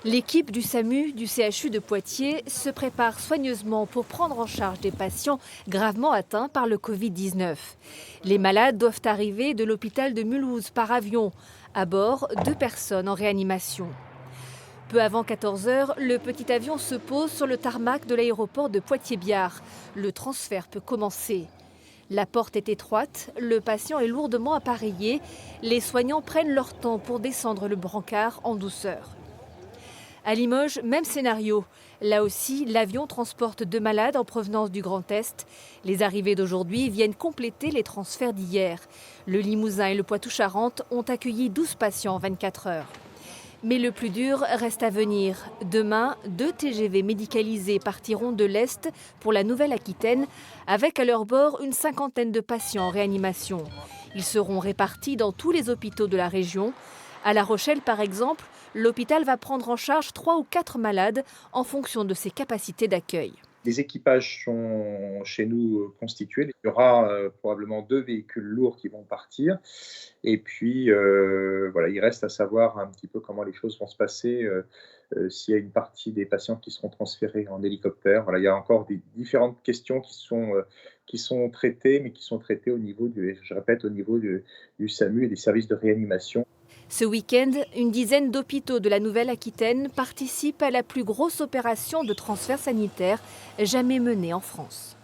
L'équipe du SAMU du CHU de Poitiers se prépare soigneusement pour prendre en charge des patients gravement atteints par le Covid-19. Les malades doivent arriver de l'hôpital de Mulhouse par avion. À bord, 2 personnes en réanimation. Peu avant 14 heures, le petit avion se pose sur le tarmac de l'aéroport de Poitiers-Biard. Le transfert peut commencer. La porte est étroite, le patient est lourdement appareillé. Les soignants prennent leur temps pour descendre le brancard en douceur. À Limoges, même scénario. Là aussi, l'avion transporte 2 malades en provenance du Grand Est. Les arrivées d'aujourd'hui viennent compléter les transferts d'hier. Le Limousin et le Poitou-Charentes ont accueilli 12 patients en 24 heures. Mais le plus dur reste à venir. Demain, 2 TGV médicalisés partiront de l'Est pour la Nouvelle-Aquitaine, avec à leur bord une cinquantaine de patients en réanimation. Ils seront répartis dans tous les hôpitaux de la région. À La Rochelle, par exemple, l'hôpital va prendre en charge 3 ou 4 malades en fonction de ses capacités d'accueil. Les équipages sont chez nous constitués. Il y aura probablement 2 véhicules lourds qui vont partir. Et puis, voilà, il reste à savoir un petit peu comment les choses vont se passer, s'il y a une partie des patients qui seront transférés en hélicoptère. Voilà, il y a encore des différentes questions qui sont traitées, mais qui sont traitées au niveau je répète, au niveau du SAMU et des services de réanimation. Ce week-end, une dizaine d'hôpitaux de la Nouvelle-Aquitaine participent à la plus grosse opération de transfert sanitaire jamais menée en France.